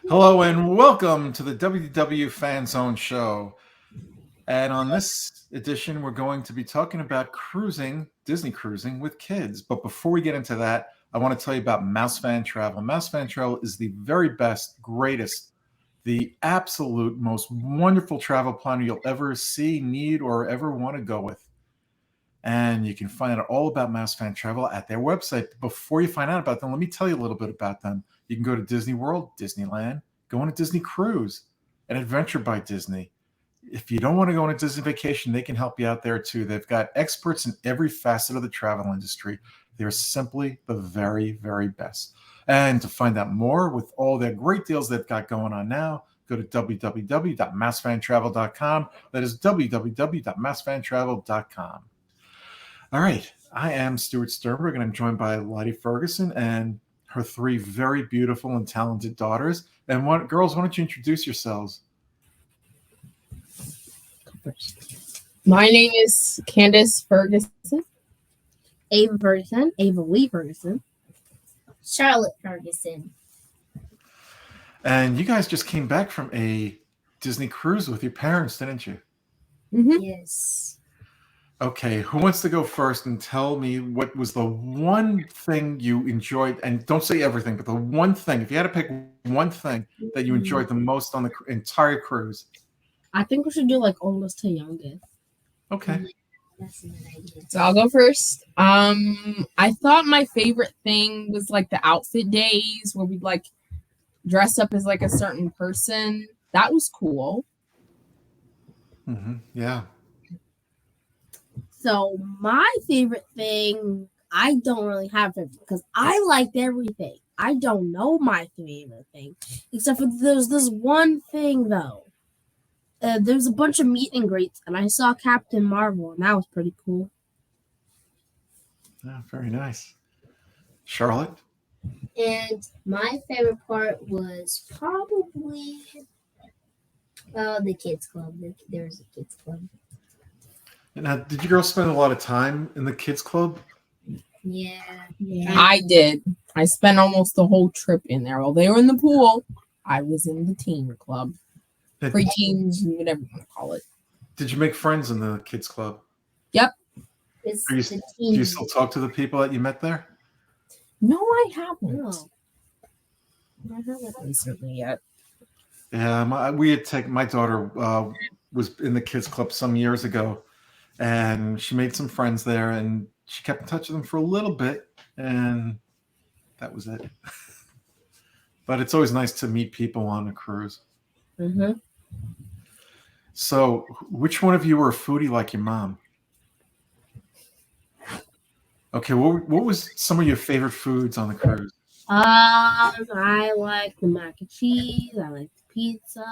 Hello and welcome to the WDW Fan Zone show. And on this edition, we're going to be talking about cruising, Disney cruising with kids. But before we get into that, I want to tell you about Mouse Fan Travel. Mouse Fan Travel is the very best, greatest, the absolute most wonderful travel planner you'll ever see, need, or ever want to go with. And you can find out all about Mouse Fan Travel at their website. Before you find out about them, let me tell you a little bit about them. You can go to Disney World, Disneyland, go on a Disney cruise, an adventure by Disney. If you don't want to go on a Disney vacation, they can help you out there too. They've got experts in every facet of the travel industry. They're simply the very, very best. And to find out more with all their great deals they've got going on now, go to www.massfantravel.com. That is www.massfantravel.com. All right. I am Stuart Sternberg, and I'm joined by Lottie Ferguson and her three very beautiful and talented daughters. And girls, why don't you introduce yourselves? My name is Candace Ferguson. Ava Ferguson, Ava Lee Ferguson, Charlotte Ferguson. And you guys just came back from a Disney cruise with your parents, didn't you? Mm-hmm. Yes. Okay, who wants to go first and tell me what was the one thing you enjoyed? And don't say everything, but the one thing, if you had to pick one thing that you enjoyed the most on the entire cruise. I think we should do like oldest to youngest. Okay. That's a good idea. So I'll go first. I thought my favorite thing was like the outfit days where we'd like dress up as like a certain person. That was cool. Mm-hmm. Yeah. So my favorite thing, I don't really have it because I liked everything. I don't know my favorite thing, except for there's this one thing though. There's a bunch of meet and greets, and I saw Captain Marvel, and that was pretty cool. Yeah, very nice. Charlotte? And my favorite part was probably the kids club. There was a kids club. Now, did you girls spend a lot of time in the kids club? Yeah. I did. I spent almost the whole trip in there. While they were in the pool, I was in the teen club. Pre-teens, whatever you want to call it. Did you make friends in the kids club? Yep. It's Do you the teens. still talk to the people that you met there? No, I haven't. No. I haven't recently yet. Yeah, my daughter was in the kids club some years ago, and she made some friends there, and she kept in touch with them for a little bit, and that was it. But it's always nice to meet people on a cruise. Mm-hmm. So, which one of you were a foodie like your mom? Okay, what was some of your favorite foods on the cruise? I like the mac and cheese. I like the pizza,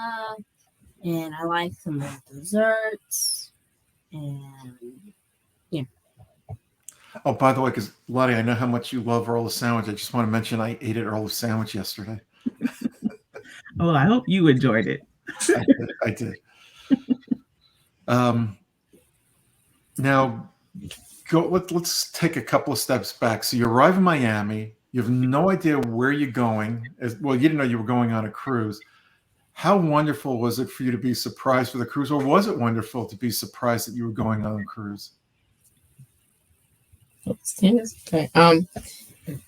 and I like some of the desserts. And Oh, by the way, because Lottie, I know how much you love Earl's sandwich. I just want to mention I ate at Earl's sandwich yesterday. Oh, I hope you enjoyed it. I did. Now, let's take a couple of steps back. So you arrive in Miami. You have no idea where you're going. Well, you didn't know you were going on a cruise. How wonderful was it for you to be surprised for the cruise, or was it wonderful to be surprised that you were going on a cruise? Okay.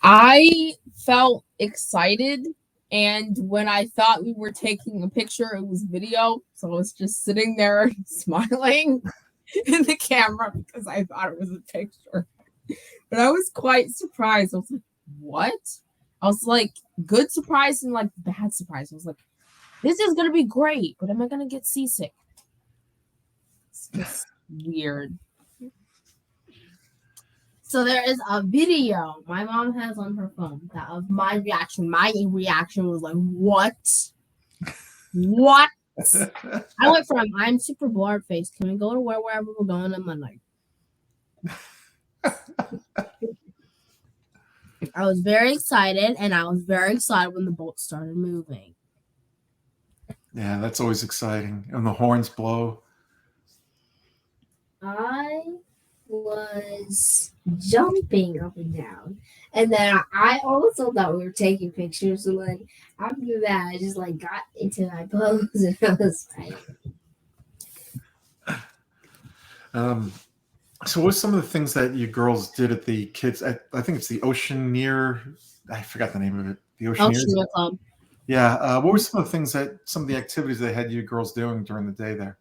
I felt excited, and when I thought we were taking a picture, it was video. So I was just sitting there smiling in the camera because I thought it was a picture. But I was quite surprised. I was like, what? I was like, good surprise and like bad surprise. I was like, this is gonna be great, but am I gonna get seasick? It's just weird. so there is a video my mom has on her phone that of my reaction. My reaction was like, what? What? I went from I'm super bored face. Can we go to wherever we're going? I'm like, I was very excited, and I was very excited when the boat started moving. Yeah, that's always exciting. And the horns blow. I was jumping up and down. And then I also thought we were taking pictures. So then after that, I just like got into my pose and I was like, So what were some of the things that you girls did at the kids? I think it's the Oceaneer. I forgot the name of it. The Oceaneers. Oceaneer Club. Yeah. What were some of the activities they had you girls doing during the day there?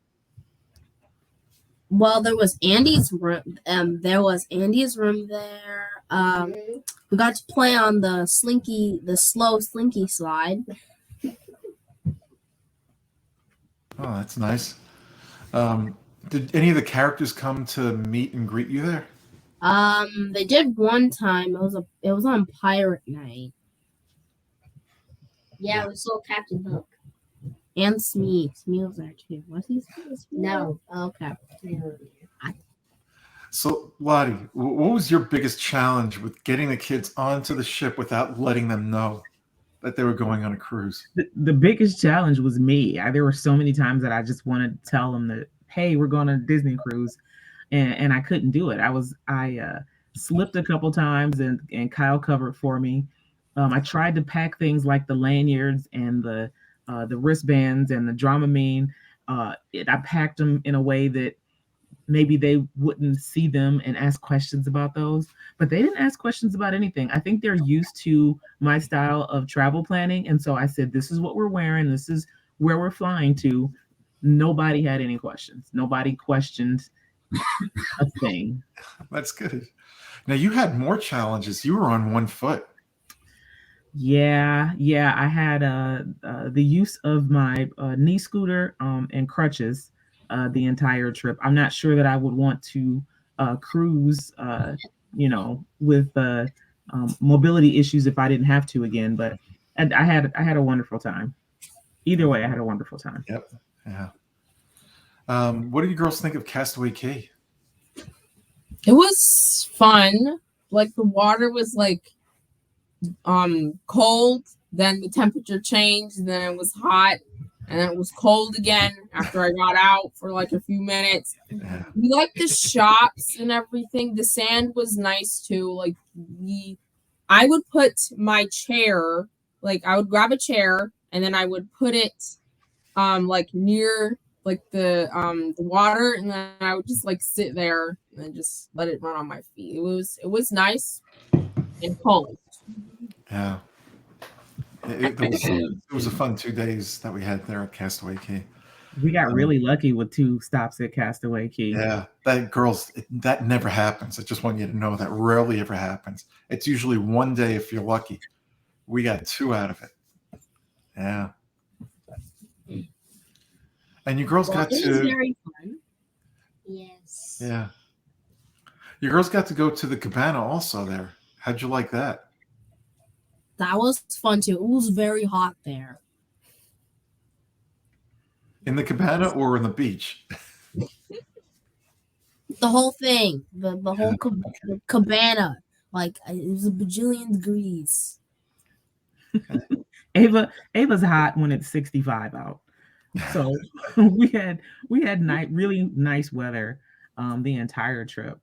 Well, there was Andy's room. There was Andy's room there. We got to play on the slow slinky slide. Oh, that's nice. Did any of the characters come to meet and greet you there? They did one time. It was on Pirate Night. yeah, we saw Captain Hook. And Smee. Smee was there too. Was he? No. Okay. No. So, Lottie, what was your biggest challenge with getting the kids onto the ship without letting them know that they were going on a cruise? The biggest challenge was me. There were so many times that I just wanted to tell them that, hey, we're going on a Disney cruise, and I couldn't do it. I slipped a couple times, and Kyle covered for me. I tried to pack things like the lanyards and the wristbands and the Dramamine. I packed them in a way that maybe they wouldn't see them and ask questions about those, but they didn't ask questions about anything. I think they're used to my style of travel planning. And so I said, this is what we're wearing. This is where we're flying to. Nobody had any questions. Nobody questioned a thing. That's good. Now, you had more challenges. You were on one foot. Yeah. I had the use of my knee scooter and crutches the entire trip. I'm not sure that I would want to cruise, with mobility issues if I didn't have to again. But I had a wonderful time. Either way, I had a wonderful time. Yep. Yeah. What do you girls think of Castaway Cay? It was fun. Like the water was like cold, then the temperature changed, then it was hot, and then it was cold again after I got out for like a few minutes. Yeah. We liked the shops and everything. The sand was nice too. Like I would put my chair, like I would grab a chair and then I would put it like near like the water, and then I would just like sit there and then just let it run on my feet. It was nice and cold. Yeah. It was a fun 2 days that we had there at Castaway Cay. We got really lucky with 2 stops at Castaway Cay. Yeah, that never happens. I just want you to know that rarely ever happens. It's usually one day if you're lucky. We got 2 out of it. Yeah. And you girls got It was to very fun. Yes. yeah. You girls got to go to the cabana also there. How'd you like that? That was fun too. It was very hot there. In the cabana or in the beach? The whole thing, the whole the cabana, like it was a bajillion degrees. Ava's hot when it's 65 out. So we had really nice weather the entire trip.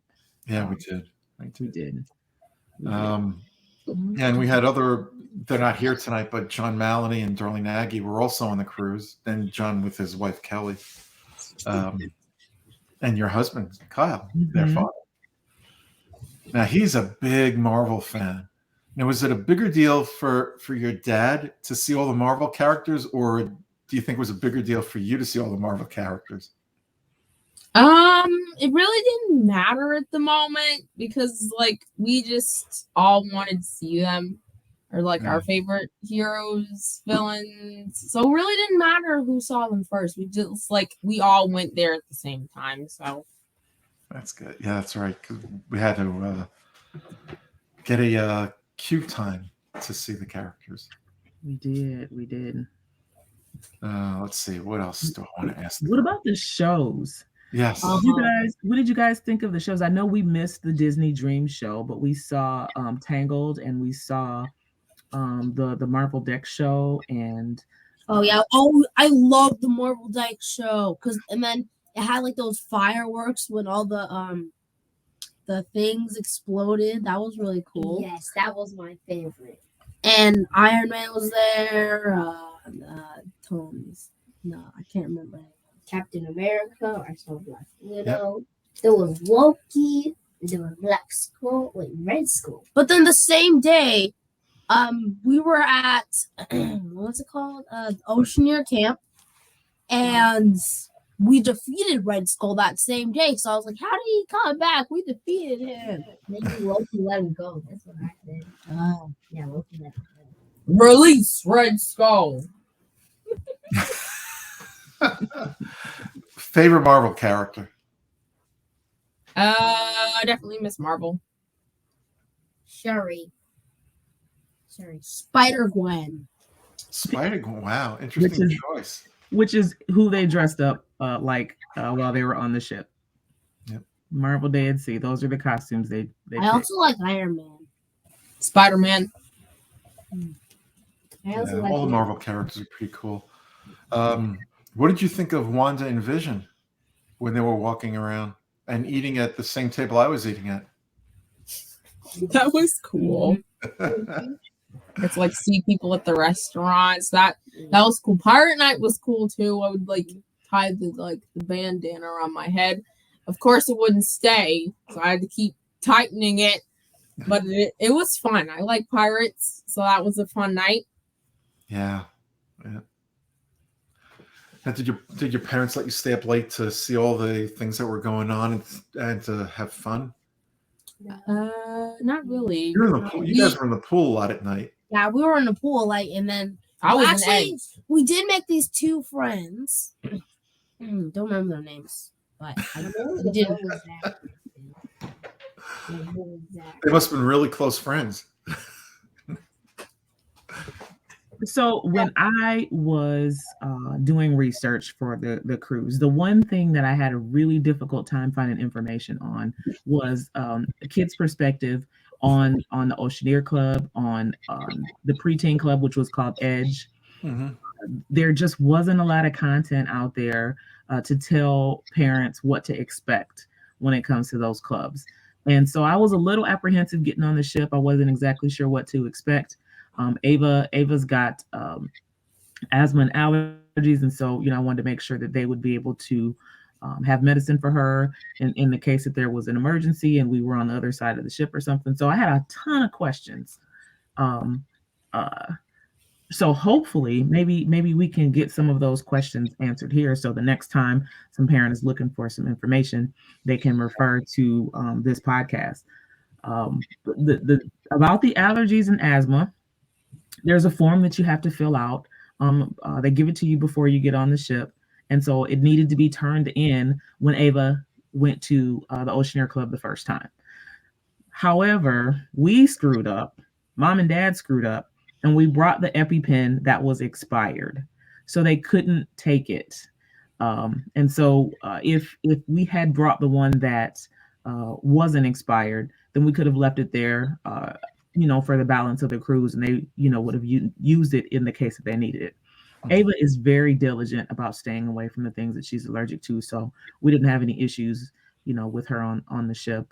Yeah, we did. We did. And we had they're not here tonight, but John Maloney and Darlene Nagy were also on the cruise. Then John with his wife, Kelly. And your husband, Kyle, their father. Now, he's a big Marvel fan. Now, was it a bigger deal for your dad to see all the Marvel characters, or do you think it was a bigger deal for you to see all the Marvel characters? It really didn't matter at the moment because like we just all wanted to see them, or like our favorite heroes, villains. So it really didn't matter who saw them first. We all went there at the same time. So that's good. Yeah, that's right. Because we had to get a queue time to see the characters. We did. Let's see. What else do I want to ask? What about the shows? Yes. What did you guys think of the shows? I know we missed the Disney Dream show, but we saw Tangled and we saw the Marvel Deck show and I love the Marvel Deck show and then it had like those fireworks when all the the things exploded. That was really cool. Yes, that was my favorite. And Iron Man was there. Tom's. No, I can't remember. Captain America. I saw Black Widow. There was Loki. There was Red Skull. But then the same day, we were at what's it called? Oceaneer Camp, and we defeated Red Skull that same day. So I was like, "How did he come back? We defeated him." Maybe Loki let him go. That's what I said. Oh. Yeah, Loki let him go. Release Red Skull. Favorite Marvel character? Definitely Miss Marvel. Shuri. Spider-Gwen. Spider-Gwen. Wow, interesting choice. Which is who they dressed up while they were on the ship. Yep. Marvel Day at Sea. Those are the costumes they I picked. also like Iron Man. Spider-Man. I also like all the Marvel characters are pretty cool. What did you think of Wanda and Vision when they were walking around and eating at the same table I was eating at? That was cool. It's like see people at the restaurants. That was cool. Pirate Night was cool too. I would like tie the bandana around my head. Of course, it wouldn't stay, so I had to keep tightening it. But it was fun. I like pirates, so that was a fun night. Yeah. Now, did your parents let you stay up late to see all the things that were going on and to have fun? Not really. You were in the pool. You guys were in the pool a lot at night. Yeah, we were in the pool, and then I was actually an we did make these two friends. Don't remember their names, but I did. They must have been really close friends. So when I was doing research for the cruise, the one thing that I had a really difficult time finding information on was a kid's perspective on the Oceaneer Club, on the preteen club, which was called Edge. Mm-hmm. There just wasn't a lot of content out there to tell parents what to expect when it comes to those clubs. And so I was a little apprehensive getting on the ship. I wasn't exactly sure what to expect. Ava's got asthma and allergies, and so I wanted to make sure that they would be able to have medicine for her in the case that there was an emergency and we were on the other side of the ship or something. So I had a ton of questions. So hopefully, maybe we can get some of those questions answered here. So the next time some parent is looking for some information, they can refer to this podcast. About the allergies and asthma. There's a form that you have to fill out. They give it to you before you get on the ship. And so it needed to be turned in when Ava went to the Oceaneer Club the first time. However, we screwed up. Mom and Dad screwed up. And we brought the EpiPen that was expired. So they couldn't take it. And so if we had brought the one that wasn't expired, then we could have left it there for the balance of the cruise, and they, would have used it in the case that they needed it. Ava is very diligent about staying away from the things that she's allergic to, so we didn't have any issues, with her on the ship,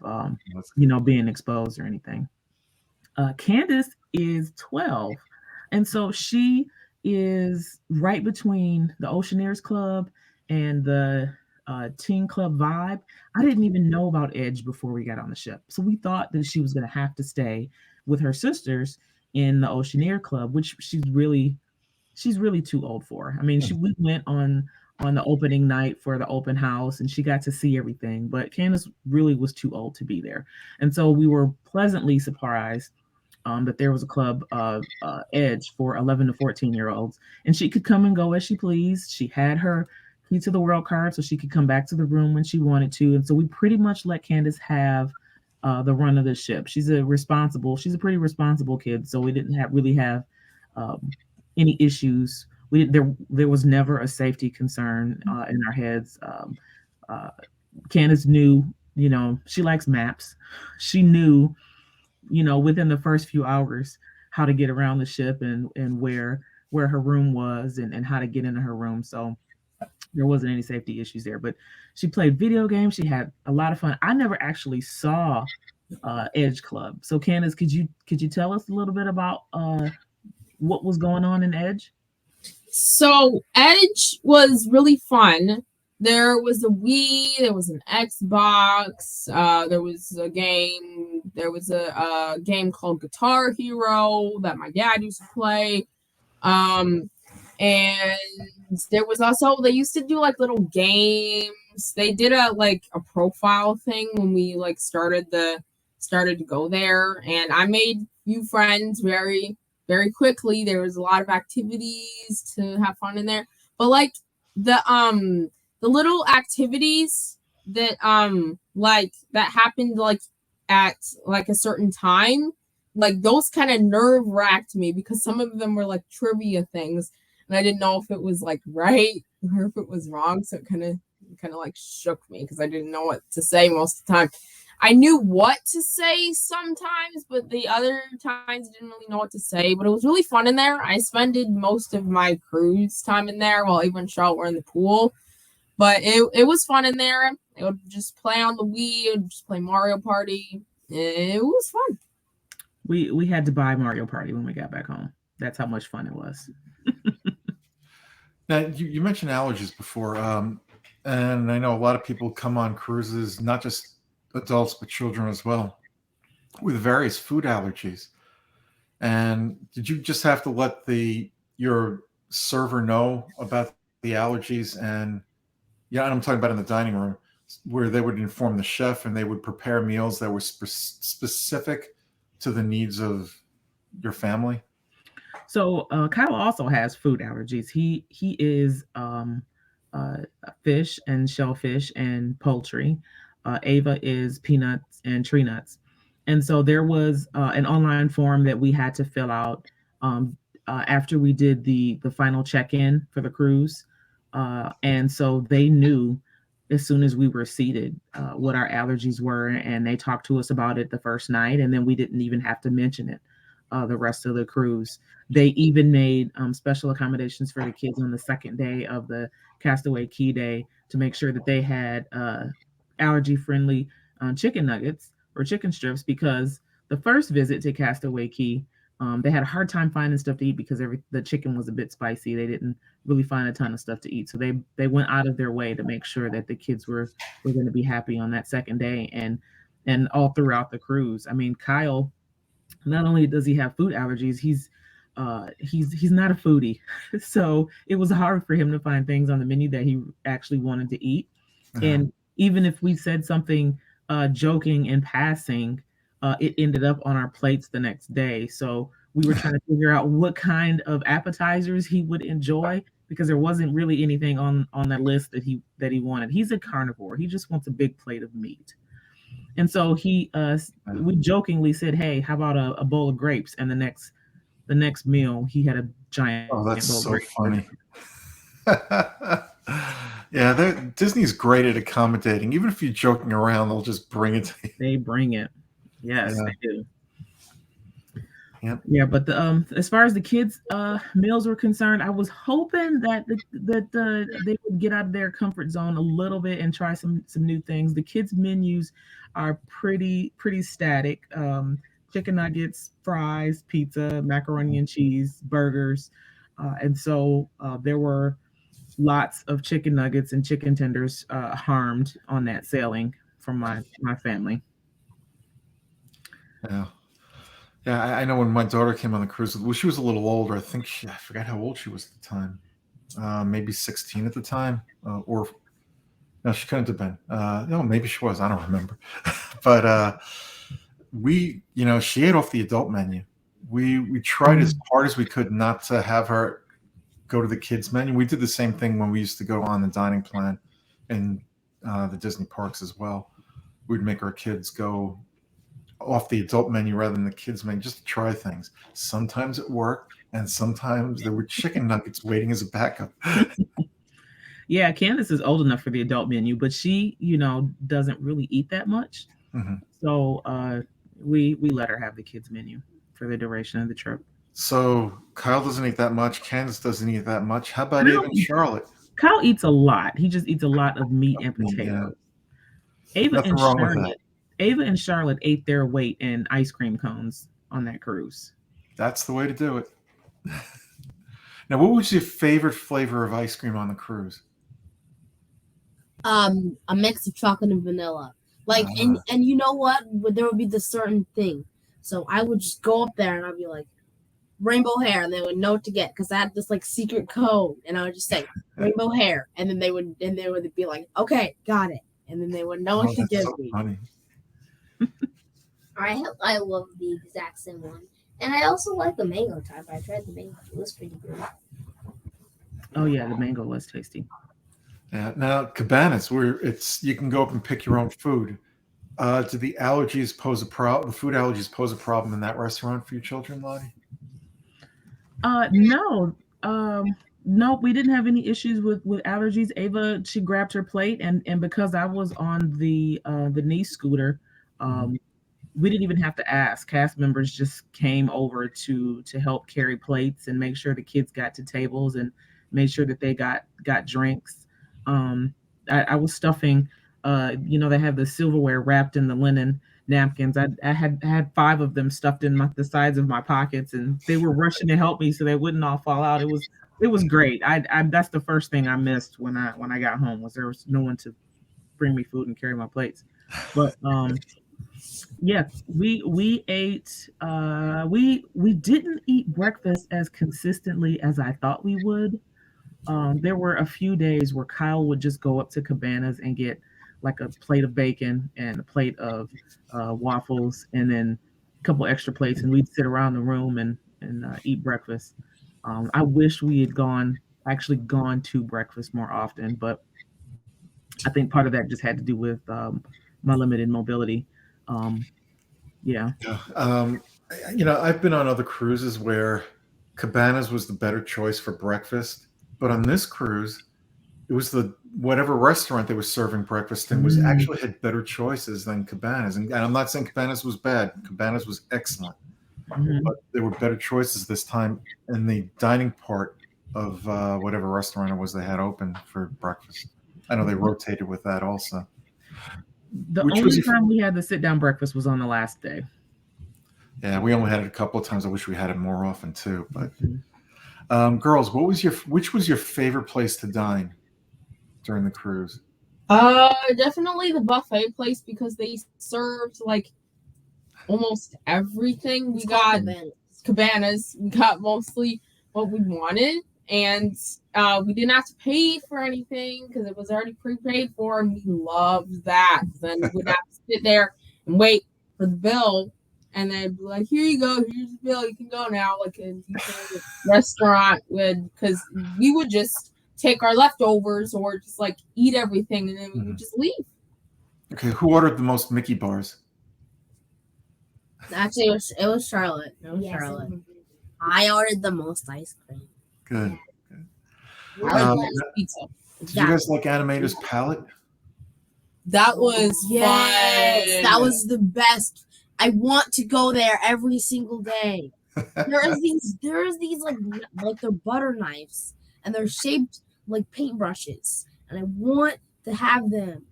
being exposed or anything. Candace is 12, and so she is right between the Oceaneers Club and the teen club vibe. I didn't even know about Edge before we got on the ship, so we thought that she was going to have to stay with her sisters in the Oceaneer Club, which she's really too old for. I mean, we went on the opening night for the open house and she got to see everything, but Candace really was too old to be there. And so we were pleasantly surprised that there was a club Edge for 11 to 14-year-olds, and she could come and go as she pleased. She had her key to the world card, so she could come back to the room when she wanted to. And so we pretty much let Candace have the run of the ship. She's a pretty responsible kid, so we didn't really have any issues. There was never a safety concern in our heads. Candace knew, she likes maps. She knew, within the first few hours how to get around the ship and where her room was and how to get into her room. So There wasn't any safety issues there, but she played video games. She had a lot of fun. I never actually saw Edge Club. So Candace, could you tell us a little bit about what was going on in Edge? So Edge was really fun. There was a Wii, there was an Xbox, there was a game called Guitar Hero that my dad used to play. And there was also, they used to do like little games. They did a profile thing when we like started to go there, and I made few friends very quickly. There was a lot of activities to have fun in there. But like the little activities that that happened like at like a certain time, like those kind of nerve wracked me because some of them were like trivia things and I didn't know if it was like right or if it was wrong. So it kind of like shook me because I didn't know what to say most of the time. I knew what to say sometimes, but the other times I didn't really know what to say. But it was really fun in there. I spent most of my cruise time in there while Ava and Charlotte were in the pool. But it was fun in there. It would just play on the Wii. It would just play Mario Party. It was fun. We had to buy Mario Party when we got back home. That's how much fun it was. Now, you mentioned allergies before, and I know a lot of people come on cruises, not just adults, but children as well, with various food allergies. And did you just have to let your server know about the allergies? And yeah, and I'm talking about in the dining room, where they would inform the chef and they would prepare meals that were specific to the needs of your family. So Kyle also has food allergies. He is fish and shellfish and poultry. Ava is peanuts and tree nuts. And so there was an online form that we had to fill out after we did the final check-in for the cruise. And so they knew as soon as we were seated what our allergies were, and they talked to us about it the first night, and then we didn't even have to mention it the rest of the cruise. They even made special accommodations for the kids on the second day of the Castaway Key Day to make sure that they had allergy-friendly chicken nuggets or chicken strips, because the first visit to Castaway Key, they had a hard time finding stuff to eat because the chicken was a bit spicy. They didn't really find a ton of stuff to eat. So they went out of their way to make sure that the kids were going to be happy on that second day and all throughout the cruise. I mean, Kyle, not only does he have food allergies, he's not a foodie. So it was hard for him to find things on the menu that he actually wanted to eat. Uh-huh. And even if we said something joking in passing, it ended up on our plates the next day. So we were trying to figure out what kind of appetizers he would enjoy, because there wasn't really anything on that list that he wanted. He's a carnivore. He just wants a big plate of meat. And so we jokingly said, "Hey, how about a bowl of grapes?" And the next meal, he had a giant. Oh, that's so funny. Yeah, Disney's great at accommodating. Even if you're joking around, they'll just bring it to you. They bring it. Yes, yeah. They do. Yep. Yeah, but as far as the kids' meals were concerned, I was hoping that they would get out of their comfort zone a little bit and try some new things. The kids' menus are pretty static. Chicken nuggets, fries, pizza, macaroni and cheese, burgers, and so there were lots of chicken nuggets and chicken tenders harmed on that sailing from my family. Yeah. Yeah, I know when my daughter came on the cruise, well, she was a little older. I think I forgot how old she was at the time. Maybe 16 at the time, or no, she couldn't have been. No, maybe she was. I don't remember. But she ate off the adult menu. We tried as hard as we could not to have her go to the kids menu. We did the same thing when we used to go on the dining plan in the Disney parks as well. We'd make our kids go off the adult menu rather than the kids menu, just to try things. Sometimes it worked, and sometimes there were chicken nuggets waiting as a backup. Yeah, Candace is old enough for the adult menu, but she, doesn't really eat that much. Mm-hmm. So we let her have the kids menu for the duration of the trip. So Kyle doesn't eat that much. Candace doesn't eat that much. How about Ava and Charlotte? Kyle eats a lot. He just eats a lot of meat and Yeah. potatoes. Ava Nothing and wrong with that. Charlotte. Ava and Charlotte ate their weight in ice cream cones on that cruise. That's the way to do it. Now, what was your favorite flavor of ice cream on the cruise? A mix of chocolate and vanilla. Like, and you know what? There would be this certain thing. So I would just go up there and I'd be like, rainbow hair, and they would know what to get because I had this like secret code, and I would just say rainbow hair, and then they would be like, okay, got it, and then they would know what to That's give so me. funny. I love the exact same one. And I also like the mango type. I tried the mango. It was pretty good. Oh yeah, the mango was tasty. Yeah. Now, cabanas, where you can go up and pick your own food. Do the allergies pose a problem? The food allergies pose a problem in that restaurant for your children, Lottie? No. No, we didn't have any issues with allergies. Ava, she grabbed her plate, and because I was on the knee scooter, we didn't even have to ask. Cast members just came over to help carry plates and make sure the kids got to tables and made sure that they got drinks. I was stuffing, they have the silverware wrapped in the linen napkins. I had 5 of them stuffed in the sides of my pockets, and they were rushing to help me so they wouldn't all fall out. It was great. I that's the first thing I missed when I got home, was there was no one to bring me food and carry my plates. But yeah, we ate. We didn't eat breakfast as consistently as I thought we would. There were a few days where Kyle would just go up to Cabanas and get like a plate of bacon and a plate of waffles, and then a couple extra plates, and we'd sit around the room and eat breakfast. I wish we had actually gone to breakfast more often, but I think part of that just had to do with my limited mobility. Yeah. I've been on other cruises where Cabanas was the better choice for breakfast, but on this cruise, it was whatever restaurant they were serving breakfast in was actually had better choices than Cabanas. And I'm not saying Cabanas was bad. Cabanas was excellent, but there were better choices this time in the dining part of whatever restaurant it was they had open for breakfast. I know they rotated with that also. The only time we had the sit down breakfast was on the last day. Yeah, we only had it a couple of times. I wish we had it more often too. But girls, which was your favorite place to dine during the cruise? Definitely the buffet place, because they served like almost everything. We got Cabanas. We got mostly what we wanted, and we didn't have to pay for anything because it was already prepaid for, and we loved that. Then we'd have to sit there and wait for the bill, and then be like, "Here you go. Here's the bill. You can go now." Like a restaurant would, because we would just take our leftovers or just like eat everything, and then we would just leave. Okay, who ordered the most Mickey bars? Actually, it was Charlotte. It was Charlotte. I ordered the most ice cream. Good. I like pizza. Did you guys like Animator's palette? That was fun. That was the best. I want to go there every single day. There's these like they're butter knives, and they're shaped like paintbrushes, and I want to have them.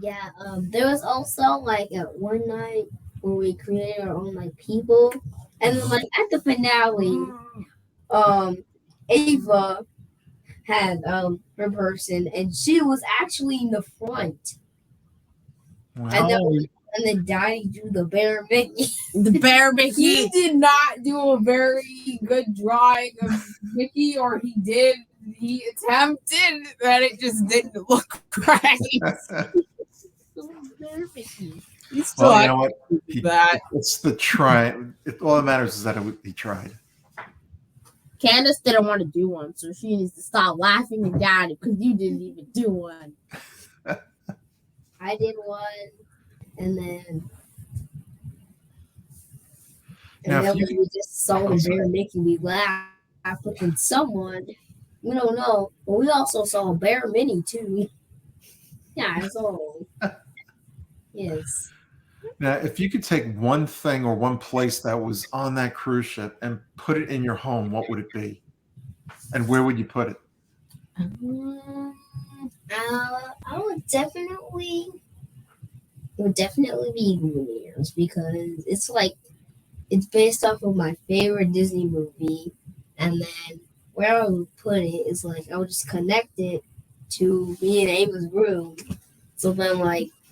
Yeah, there was also like one night where we created our own like people, and then like at the finale, Ava had her person, and she was actually in the front. Wow. And then Donnie drew the bear Mickey. The bear Mickey. He did not do a very good drawing of Mickey, or he did. He attempted, but it just didn't look right. Bear Mickey. Well, you know what? It's the try. All that matters is that he tried. Candace didn't want to do one, so she needs to stop laughing at Daddy because you didn't even do one. I did one, and then when we just saw the bear Mickey, we laughed. And someone, we don't know, but we also saw a bear Minnie too. Yeah, so yes. Now, if you could take one thing or one place that was on that cruise ship and put it in your home, what would it be? And where would you put it? I would definitely. It would definitely be Lumineers because it's based off of my favorite Disney movie, and then where I would put it is I would just connect it to me and Ava's room. So then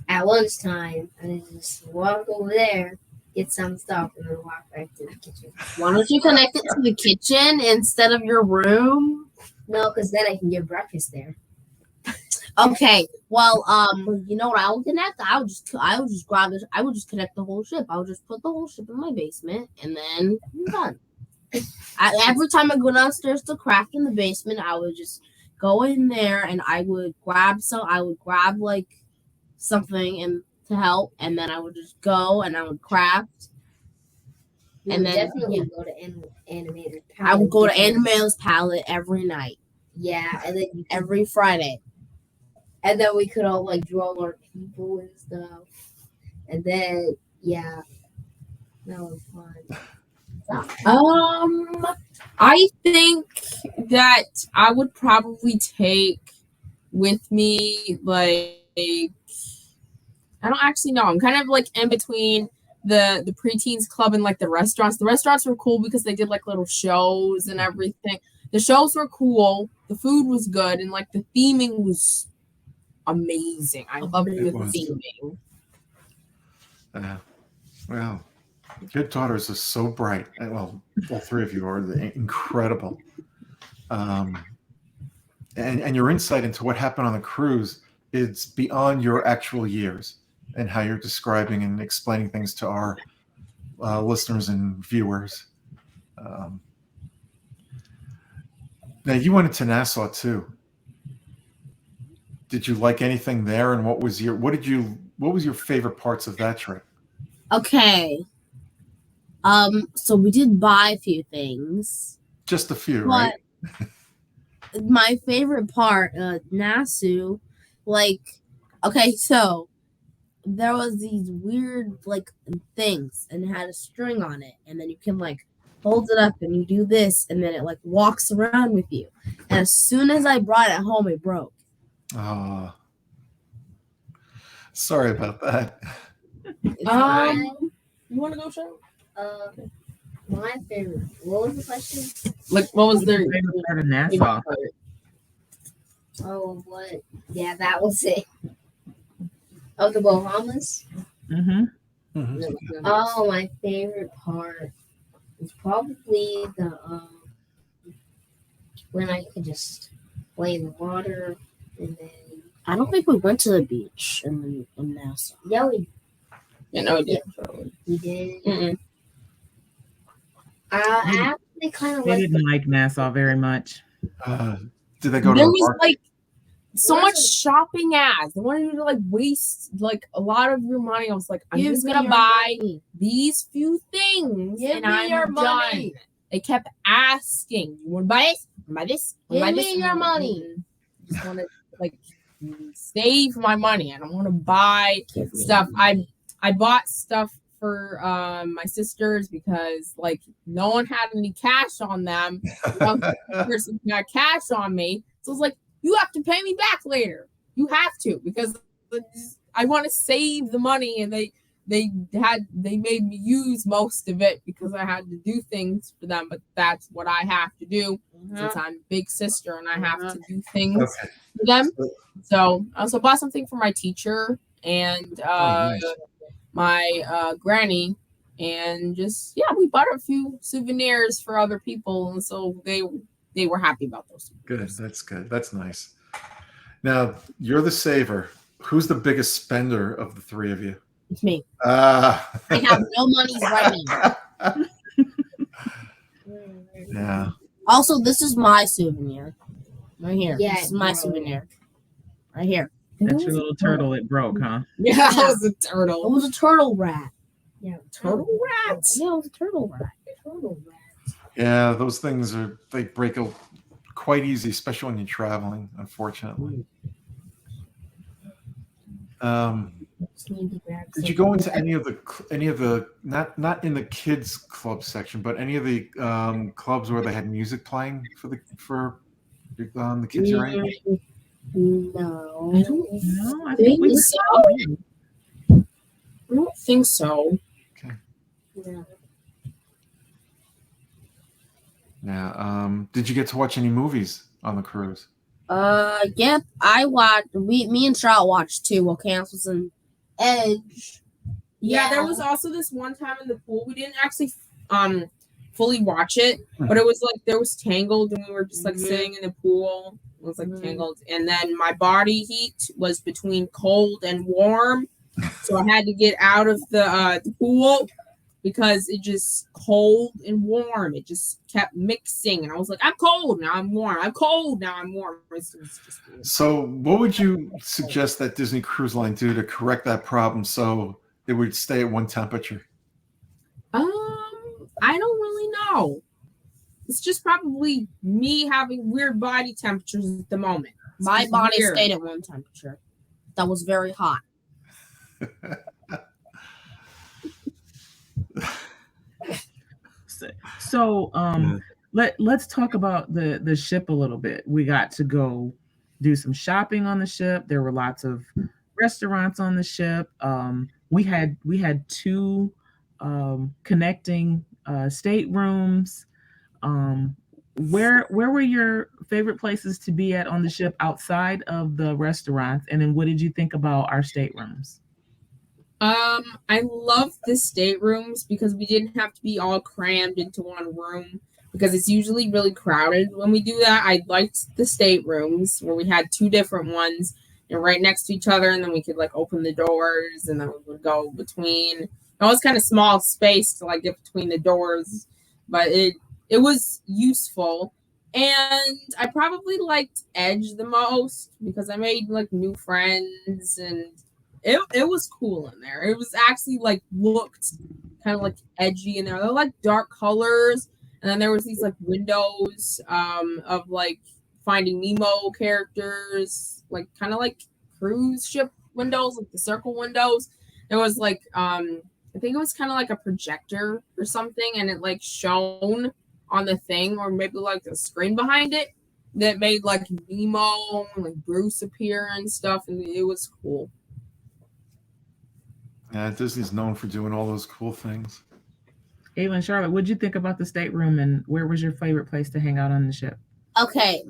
at lunchtime, I would just walk over there, get some stuff, and then walk back to the kitchen. Why don't you connect it to the kitchen instead of your room? No, because then I can get breakfast there. Okay. Well, you know what I would connect? I would just grab this. I would just connect the whole ship. I would just put the whole ship in my basement, and then I'm done. Every time I go downstairs to craft in the basement, I would just go in there and I would grab something and to help, and then I would just go and I would craft. You And would then, definitely go to Animated Palette. I would go to Animator's Palette every night, Yeah, and then every Friday. and then we could all draw our people and stuff. And then that was fun. I think that I would probably take with me I don't actually know. I'm kind of in between the preteens club and the restaurants. The restaurants were cool because they did little shows and everything. The shows were cool. The food was good, and the theming was amazing. I loved the theming. Well, your daughters are so bright. Well, all three of you are incredible. And your insight into what happened on the cruise is beyond your actual years and how you're describing and explaining things to our listeners and viewers. Now, you went into Nassau too. Did you like anything there? And what was your favorite parts of that trip? Okay. So we did buy a few things. Just a few, right? My favorite part, Nassau, okay, so there was these weird things and it had a string on it, and then you can hold it up and you do this, and then it walks around with you. And as soon as I brought it home, it broke. Oh, sorry about that. You want to go, Sharon? My favorite. What was the question? What was their favorite part of Nassau? Oh, what? Yeah, that was it. Oh, the Bahamas. Mm-hmm. Oh, my favorite part was probably the when I could just play in the water, and then I don't think we went to the beach in Nassau. yeah, we did. We did. Mm-mm. I actually kind of They didn't like Nassau very much. Did they go to There the was park? so much shopping ads. They wanted you to waste a lot of your money. I was like, I'm Give just me gonna your buy money. these few things, Give and me I'm your done. money. They kept asking, "You want to buy this? Buy this? Give Buy me this?" your money. I just want to save my money. I don't want to buy stuff. I bought stuff for my sisters because no one had any cash on them. The person got cash on me, so I was like, you have to pay me back later. You have to, because I want to save the money, and they made me use most of it because I had to do things for them. But that's what I have to do since I'm a big sister and I have to do things for them. So I also bought something for my teacher and Nice. my granny, and we bought a few souvenirs for other people, and so they were happy about those. Good. That's good. That's nice. Now, you're the saver. Who's the biggest spender of the three of you? It's me. I I have no money right now. Yeah. Also, this is my souvenir. Right here. Yeah, This is my bro. souvenir. Right here. That's your little turtle. It broke, huh? Yeah, Yeah. it was a It turtle. was a turtle rat. Yeah, Turtle rats. Yeah, it was a turtle rat. Yeah, those things they break quite easy, especially when you're traveling, unfortunately. Did you go into any of the not in the kids club section, but any of the clubs where they had music playing for The kids your age? No. I don't know. I think think we so. I don't think so. Okay. No. Now, did you get to watch any movies on the cruise? Yep. I watched. Me and Charlotte watched 2 volcanoes and Edge. Yeah, there was also this one time in the pool. We didn't actually fully watch it, but it was like there was Tangled, and we were just like sitting in the pool. It was like Tangled, and then my body heat was between cold and warm, so I had to get out of the pool because it just cold and warm. It just kept mixing, and I was like, I'm cold now, I'm warm. I'm cold now, I'm warm. It's just weird. So, what would you suggest that Disney Cruise Line do to correct that problem so it would stay at one temperature? I don't really know. It's just probably me having weird body temperatures at the moment. It's My just body weird. stayed at one temperature. That was very hot. So let's talk about the ship a little bit. We got to go do some shopping on the ship. There were lots of restaurants on the ship. We had 2 connecting staterooms. Where were your favorite places to be at on the ship outside of the restaurants? And then what did you think about our staterooms? I love the staterooms because we didn't have to be all crammed into one room because it's usually really crowded when we do that. I liked the staterooms where we had 2 different ones and right next to each other, and then we could like open the doors and then we would go between. It was kind of small space to like get between the doors, but it was useful. And I probably liked Edge the most because I made like new friends and it was cool in there. It was actually like looked kind of like edgy in there. They're like dark colors, and then there was these like windows of like Finding Nemo characters, like kind of like cruise ship windows, like the circle windows. There was like I think it was kind of like a projector or something, and it like shone on the thing, or maybe like the screen behind it that made like Nemo and like Bruce appear and stuff, and it was cool. Yeah, Disney's known for doing all those cool things. Ava and Charlotte, what'd you think about the stateroom, and where was your favorite place to hang out on the ship? Okay,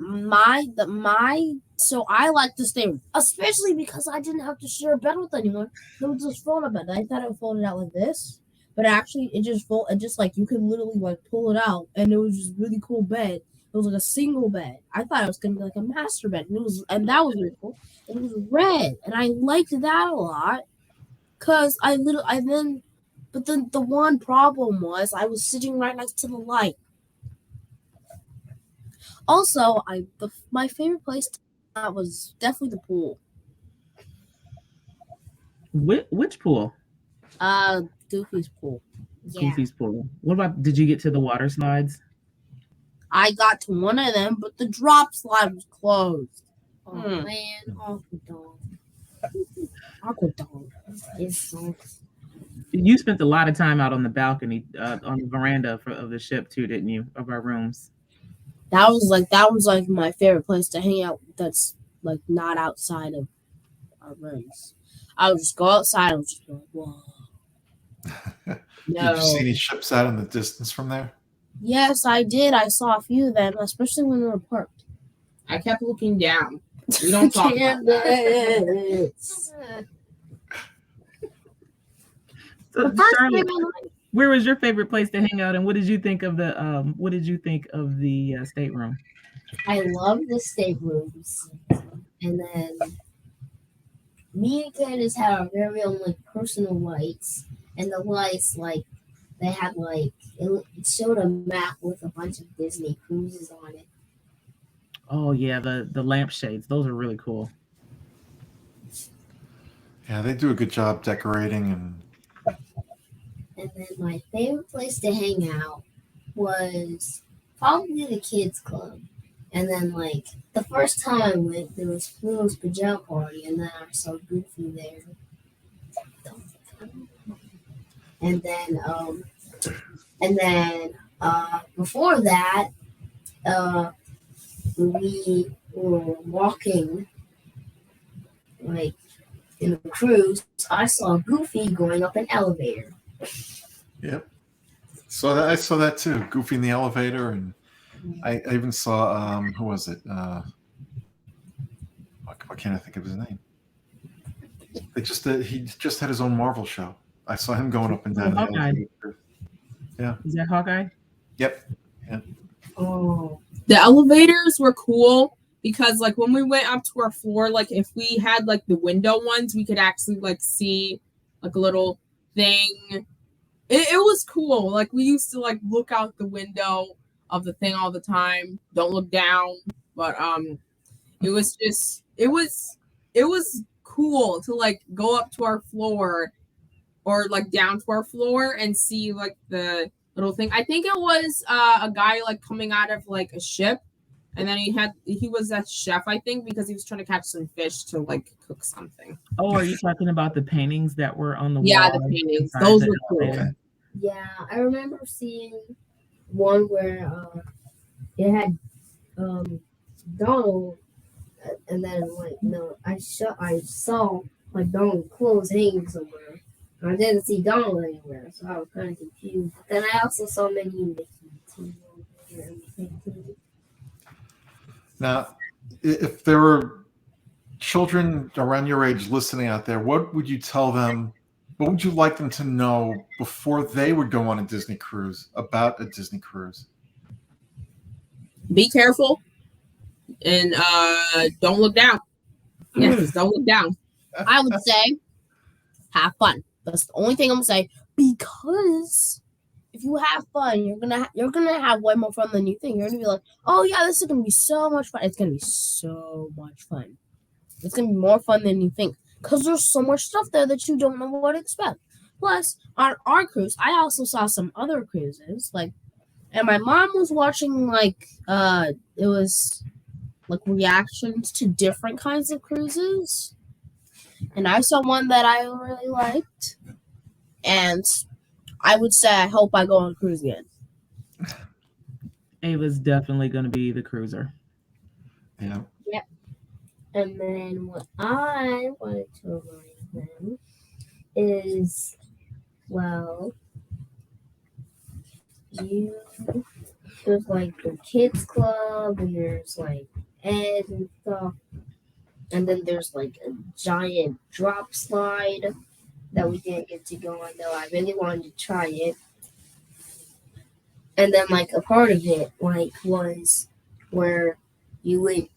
so I like to stay, especially because I didn't have to share a bed with anyone. It was just fold a bed. I thought it folded out like this, but actually it just like you could literally like pull it out, and it was just really cool bed. It was like a single bed. I thought it was gonna be like a master bed, and that was really cool. And it was red, and I liked that a lot, cause but then the one problem was I was sitting right next to the light. Also, my favorite place was definitely the pool. Which pool? Goofy's pool. Yeah. Goofy's pool. What about? Did you get to the water slides? I got to one of them, but the drop slide was closed. Oh man, Aquadome. it sucks. You spent a lot of time out on the balcony, on the veranda of the ship too, didn't you? Of our rooms. That was like my favorite place to hang out. That's like not outside of our rooms. I would just go outside and just be like, whoa. Did No. you see any ships out in the distance from there? Yes, I did. I saw a few of them, especially when they were parked. I kept looking down. We don't talk about that. So, The first Charlotte, time where was your favorite place to hang out, and what did you think of the stateroom? I love the staterooms, and then me and Candace had our very own like personal lights, and the lights like they had like it showed a map with a bunch of Disney cruises on it. Oh yeah, the lampshades. Those are really cool. Yeah, they do a good job decorating and. And then my favorite place to hang out was probably the kids club. And then like the first time I went, there was Fluto's pajama party, and then I saw Goofy there. And then before that, we were walking, like in the cruise, I saw Goofy going up an elevator. Yep. I saw that too. Goofy in the elevator, and I even saw who was it? Why can't I think of his name? He just had his own Marvel show. I saw him going up and down the Hawkeye. elevator. Yeah. Is that Hawkeye? Yep. Oh, The elevators were cool because like when we went up to our floor, like if we had like the window ones, we could actually like see like a little thing. It was cool. Like we used to like look out the window of the thing all the time. Don't look down. But it was cool to like go up to our floor or like down to our floor and see like the little thing. I think it was a guy like coming out of like a ship, and then he was a chef, I think, because he was trying to catch some fish to like cook something. Oh, are you talking about the paintings that were on the Yeah, wall? the paintings. inside Those the were cool. elevator? yeah. I remember seeing one where it had Donald, and then like no, I saw like Donald's clothes hanging somewhere. I didn't see Donald anywhere, so I was kind of confused. But then I also saw many Mickey too. Now, if there were children around your age listening out there, what would you tell them? What would you like them to know before they would go on a Disney cruise about a Disney cruise? Be careful and don't look down. Yes, don't look down. I would say have fun. That's the only thing I'm gonna say, because if you have fun, you're gonna have way more fun than you think. You're gonna be like, oh yeah, this is gonna be so much fun. It's gonna be so much fun. It's gonna be more fun than you think, because there's so much stuff there that you don't know what to expect. Plus, on our cruise, I also saw some other cruises, like, and my mom was watching like it was like reactions to different kinds of cruises. And I saw one that I really liked. And I would say I hope I go on a cruise again. Ava's definitely going to be the cruiser. Yeah. And then what I wanted to remind them is, well, there's like the kids club, and there's like Ed and stuff, and then there's like a giant drop slide that we didn't get to go on, though I really wanted to try it. And then like a part of it like was where you went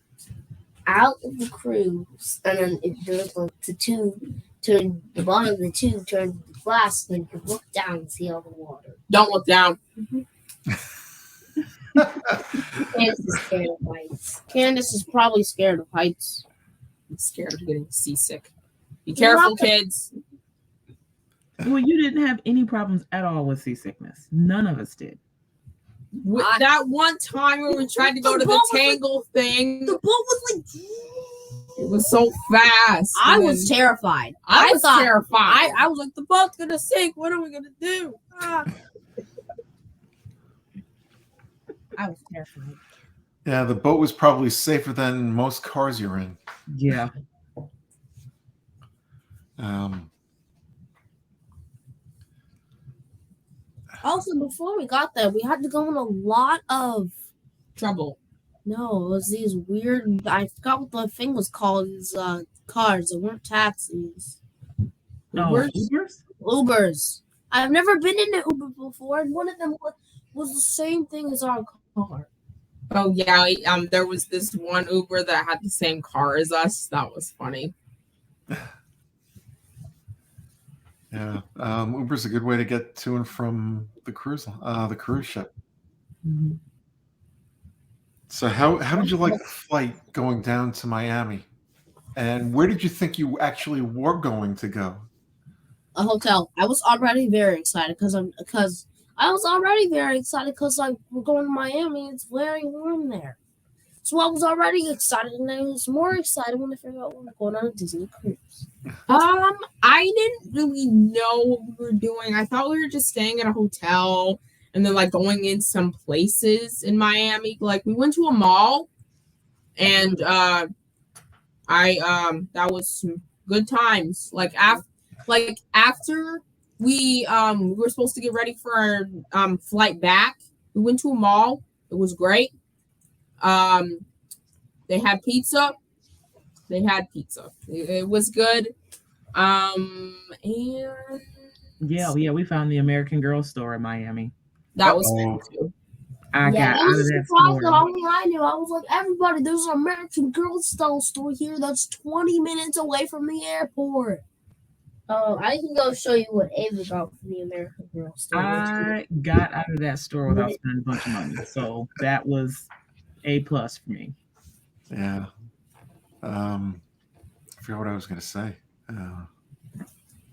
out of the cruise, and then there was like the tube, turn the bottom of the tube turned to glass, and you could look down and see all the water. Don't look down. Candace is scared of heights. Candace is probably scared of heights. I'm scared of getting seasick. Be careful, kids. Well, you didn't have any problems at all with seasickness. None of us did. With that one time when we tried to go to the Tangle thing, The boat was like, it was so fast. I and was then terrified. I was thought- terrified. I was like, the boat's gonna sink. What are we gonna do? Ah. I was terrified. Yeah, the boat was probably safer than most cars you're in. Yeah. Also, before we got there, we had to go in a lot of Trouble. no, it was these weird. I forgot what the thing was called. These cars. They weren't taxis. No, Ubers? Ubers. I've never been in an Uber before, and one of them was the same thing as our car. Oh yeah, there was this one Uber that had the same car as us. That was funny. Yeah, Uber's a good way to get to and from the cruise ship. Mhm. So how did you like the flight going down to Miami? And where did you think you actually were going to go? A hotel. I was already very excited because like we're going to Miami. It's very warm there, so I was already excited, and I was more excited when I figured out we were going on a Disney cruise. I didn't really know what we were doing. I thought we were just staying at a hotel and then like going in some places in Miami. Like we went to a mall and that was some good times. Like after we were supposed to get ready for our flight back, we went to a mall. It was great. They had pizza. It was good. And Yeah, we found the American Girl store in Miami. that was Uh-oh. fun too. I Yeah, got that out of was a that surprise. The store. only I knew, I was like, everybody, there's an American Girl style store here that's 20 minutes away from the airport. Oh, I can go show you what Ava got from the American Girl store. I got out of that store without spending a bunch of money, so that was A+ for me. Yeah. I forgot what I was going to say.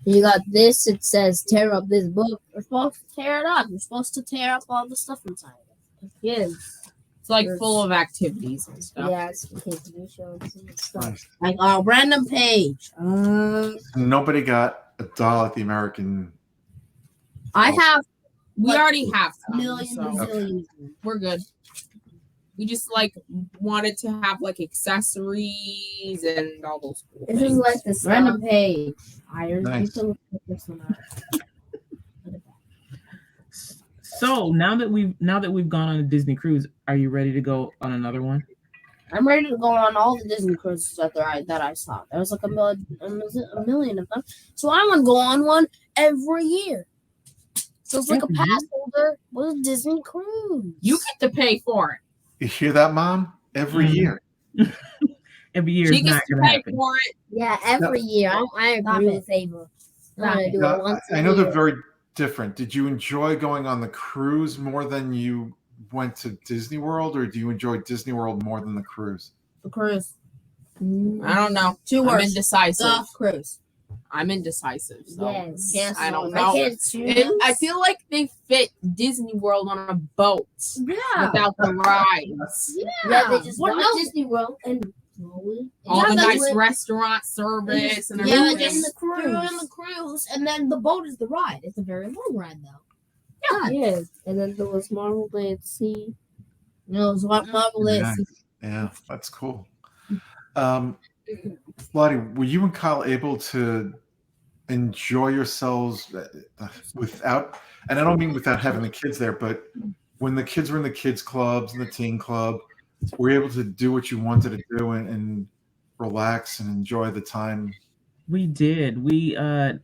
You got this. It says tear up this book. You're supposed to tear it up. You're supposed to tear up all the stuff inside it. Yes. It's like full of activities and stuff. Yeah, it's kids new shows and stuff. Nice. Like a random page. Nobody got a doll at the American. I have We already have a million, some, so bazillion. we're good. We just like wanted to have like accessories and all those cool This things. is like the Random stuff. page. Iron. Nice. This one out. So now that we've gone on a Disney cruise, are you ready to go on another one? I'm ready to go on all the Disney cruises that I saw. There was like a million of them. So I want to go on one every year. So it's like a Every year? pass holder with a Disney cruise. You get to pay for it. You hear that, Mom? Every Mhm. year. Every year She is not gets to going to pay happen. for it. Yeah, every year. I Stop agree it. with Ava. I'm Stop gonna it. do Now, it once I a know year. they're very different. Did you enjoy going on the cruise more than you went to Disney World, or do you enjoy Disney World more than the cruise? The cruise. I don't know. 2 I'm words. indecisive. The cruise. I'm indecisive. So Yes. Yes. I don't I know. can't I feel like they fit Disney World on a boat Yeah. without the rides. Yeah, they just What got else? Disney World and slowly. All Yeah, the that's nice what- restaurant service and Yeah, everything. just the crew cruise. and the cruise, and then the boat is the ride. It's a very long ride, though. Yeah. Yes. And then there was Marvel Day at Sea. No, it's what Marvel is. Nice. Yeah, that's cool. Lottie, were you and Kyle able to enjoy yourselves without, and I don't mean without having the kids there, but when the kids were in the kids clubs and the teen club, were you able to do what you wanted to do and relax and enjoy the time? We did. We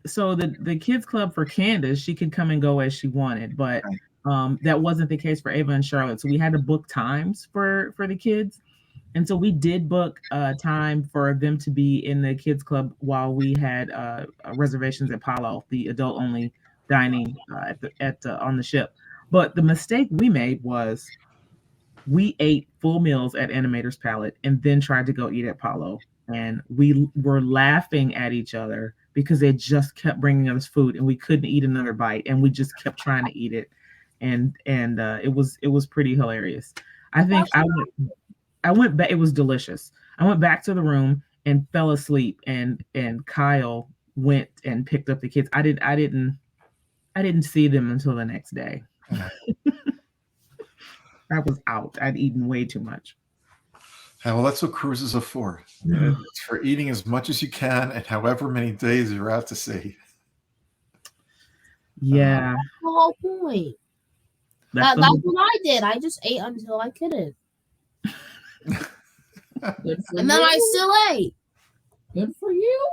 so the kids club for Candace, she could come and go as she wanted, but that wasn't the case for Ava and Charlotte. So we had to book times for the kids. And so we did book time for them to be in the kids club while we had reservations at Palo, the adult only dining on the ship. But the mistake we made was we ate full meals at Animator's Palette and then tried to go eat at Palo. And we were laughing at each other because they just kept bringing us food and we couldn't eat another bite and we just kept trying to eat it. And it was pretty hilarious. I think I went back. It was delicious. I went back to the room and fell asleep. And Kyle went and picked up the kids. I didn't see them until the next day. I was out. I'd eaten way too much. Yeah, well, that's what cruises are for. It's for eating as much as you can and however many days you're out to sea. Yeah, That's the whole point. that's That's what I did. I just ate until I couldn't. Good for And then you. I still ate. Good for you.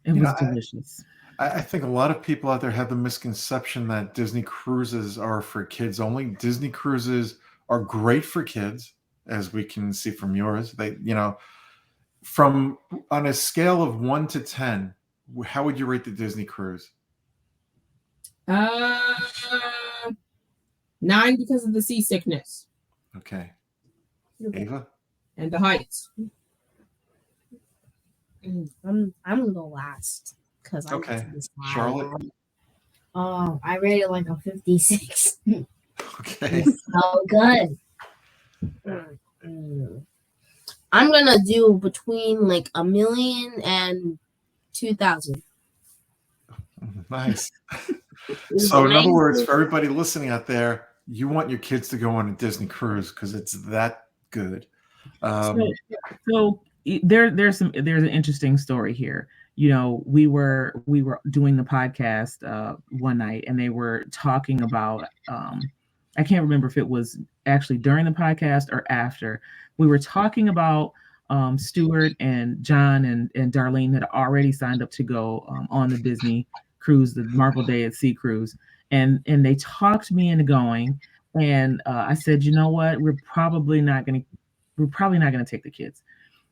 it You was know, delicious. I think a lot of people out there have the misconception that Disney cruises are for kids only. Disney cruises are great for kids, as we can see from yours. They, from on a scale of 1 to 10, how would you rate the Disney cruise? 9 because of the seasickness Okay. Ava? and the heights. I'm gonna go last because I Okay. went to this high. Charlotte? I rated like a 56. Okay. So good. I'm gonna do between like 1,000,000 and 2,000. Nice. So, in other words, for everybody listening out there, you want your kids to go on a Disney cruise because it's that good. There's an interesting story here. You know, we were doing the podcast one night, and they were talking about I can't remember if it was actually during the podcast or after. We were talking about Stuart and John and Darlene had already signed up to go on the Disney cruise, the Marvel Day at Sea cruise, and they talked me into going. And I said, you know what, we're probably not going to take the kids.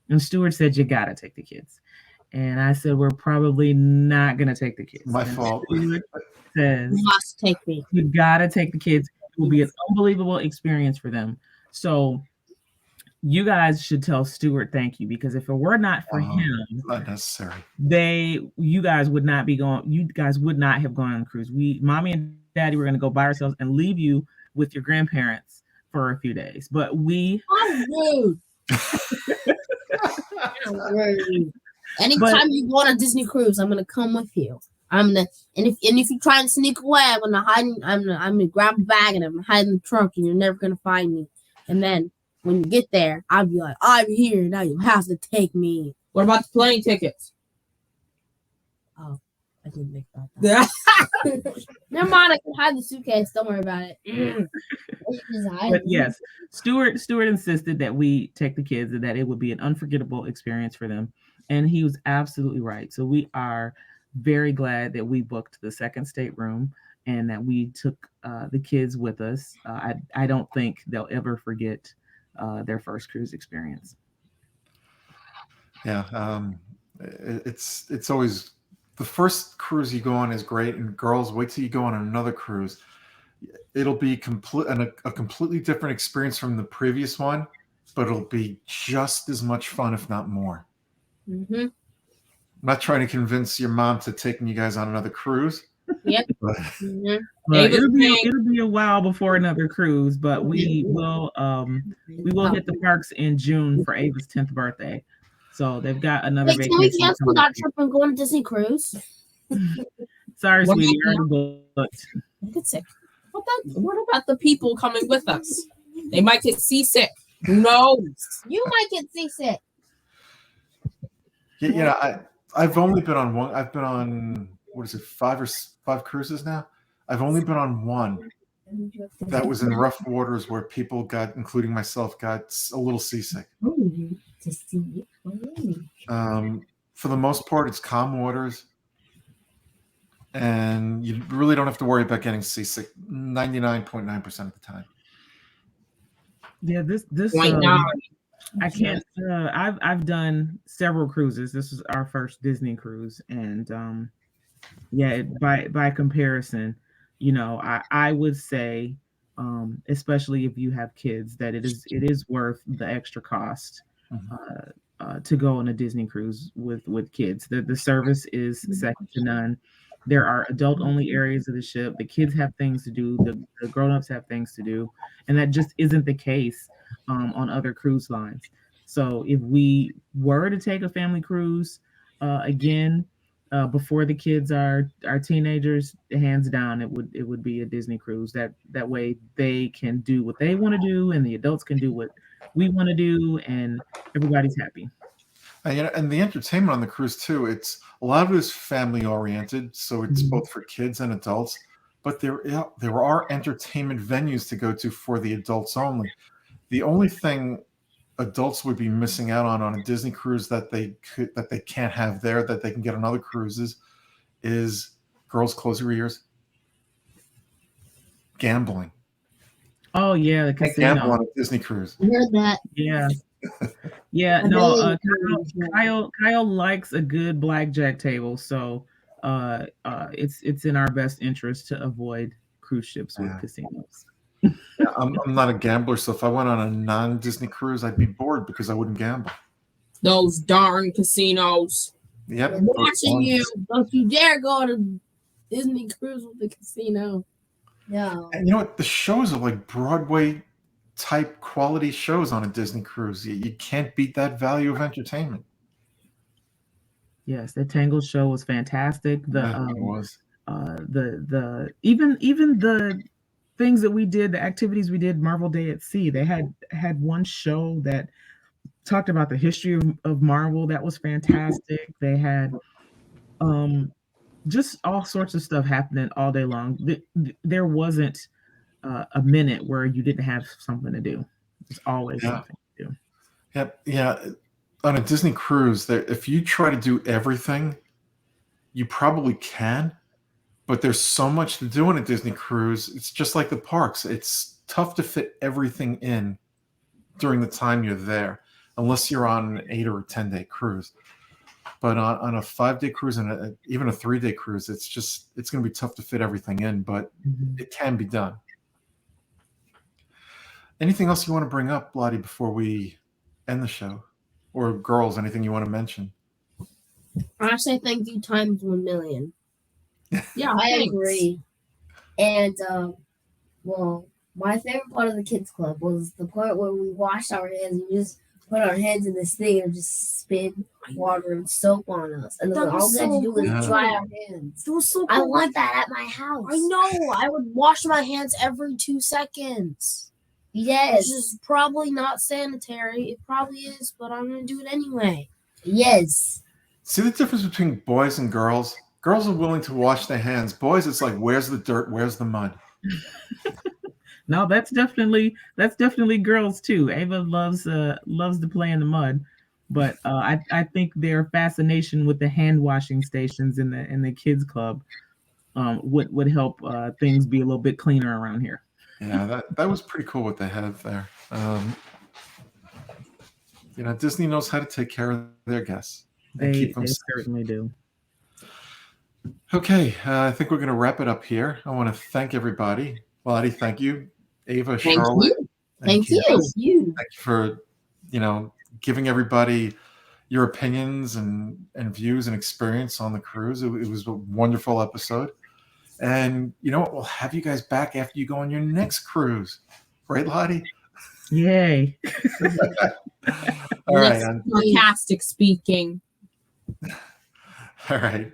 And Stuart said, you got to take the kids. And I said, we're probably not going to take the kids. My and fault. Stuart says, You must take me. you got to take the kids. It will be an unbelievable experience for them. So you guys should tell Stuart thank you, because if it were not for him, not necessary. You guys would not have gone on the cruise. Mommy and Daddy were going to go by ourselves and leave you with your grandparents for a few days. But I'm rude. Anytime you go on a Disney cruise, I'm gonna come with you. And if you try and sneak away, I'm gonna grab a bag and I'm gonna hide in the trunk, and you're never gonna find me. And then when you get there, I'll be like, I'm here now. You have to take me. What about the plane tickets? Oh, I didn't think about that. Never mind. I can hide the suitcase. Don't worry about it. But yes, Stuart insisted that we take the kids and that it would be an unforgettable experience for them. And he was absolutely right. So we are very glad that we booked the second stateroom and that we took the kids with us. I don't think they'll ever forget their first cruise experience. Yeah, it's always the first cruise you go on is great, and girls, wait till you go on another cruise. It'll be a completely different experience from the previous one, but it'll be just as much fun, if not more. Mm-hmm. I'm not trying to convince your mom to taking you guys on another cruise. Yep. But, it'll be a while before another cruise, but we will hit the parks in June for Ava's 10th birthday. So they've got another vacation. Can we cancel that trip and go on a Disney cruise? Sorry, sweetie, you're already booked. Get sick. What about the people coming with us? They might get seasick. Who knows? You might get seasick. Yeah, I've only been on one. I've been on, what is it, five cruises now? I've only been on one that was in rough waters where people including myself, got a little seasick. For the most part, it's calm waters, and you really don't have to worry about getting seasick 99.9% of the time. Yeah, this I can't. I've done several cruises. This is our first Disney cruise, and by comparison, I would say, especially if you have kids, that it is worth the extra cost to go on a Disney cruise with kids. The service is second to none. There are adult-only areas of the ship. The kids have things to do. The grown-ups have things to do, and that just isn't the case on other cruise lines. So if we were to take a family cruise again before the kids are teenagers, hands down, it would be a Disney cruise. That way they can do what they want to do, and the adults can do what we want to do, and everybody's happy. And the entertainment on the cruise too, it's a lot of it is family oriented, so it's both for kids and adults. But there are entertainment venues to go to for the adults only. The only thing adults would be missing out on a Disney cruise that they can't have there, that they can get on other cruises, is, girls, close your ears, gambling. Oh yeah, the casino. Gamble on a Disney cruise. I heard that. Yeah. Yeah, no, Kyle likes a good blackjack table, so it's in our best interest to avoid cruise ships with casinos. Yeah, I'm not a gambler, so if I went on a non-Disney cruise, I'd be bored because I wouldn't gamble. Those darn casinos. Yep. I'm watching you. Don't you dare go on a Disney cruise with the casino. No. And you know what? The shows are like Broadway type quality shows on a Disney cruise. You can't beat that value of entertainment. Yes, the Tangled show was fantastic. It was. Even the things that we did, the activities we did, Marvel Day at Sea, they had one show that talked about the history of Marvel. That was fantastic. They had just all sorts of stuff happening all day long. There wasn't a minute where you didn't have something to do. There's always something to do. Yeah. On a Disney cruise, if you try to do everything, you probably can, but there's so much to do on a Disney cruise. It's just like the parks. It's tough to fit everything in during the time you're there, unless you're on an 8 or a 10-day cruise. But on a 5-day cruise and even a 3-day cruise, it's going to be tough to fit everything in, but it can be done. Anything else you want to bring up, Lottie, before we end the show? Or girls, anything you want to mention? I say thank you times 1,000,000. Yeah, I thanks. agree. And well, my favorite part of the kids club was the part where we washed our hands. We just put our hands in this thing and just spit water and soap on us, and then That all was we had to so do was good. dry our hands. It was so cool. I want that at my house. I know. I would wash my hands every 2 seconds. Yes. Which is probably not sanitary. It probably is, but I'm going to do it anyway. Yes. See the difference between boys and girls? Girls are willing to wash their hands. Boys, it's like, where's the dirt? Where's the mud? No, that's definitely girls too. Ava loves to play in the mud, but I think their fascination with the hand washing stations in the kids club would help things be a little bit cleaner around here. Yeah, that was pretty cool what they had there. Disney knows how to take care of their guests and keep them They safe. certainly do. Okay, I think we're going to wrap it up here. I want to thank everybody. Lottie, thank you. Ava, Thank Charlotte, you. Thank you. Thank you. Thank you for giving everybody your opinions and views and experience on the cruise. It was a wonderful episode. And you know what? We'll have you guys back after you go on your next cruise. Right, Lottie? Yay. All right. Sarcastic speaking. All right.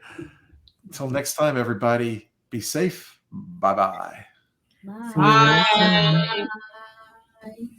Until next time, everybody, be safe. Bye-bye. Bye. See you later. Bye. Bye.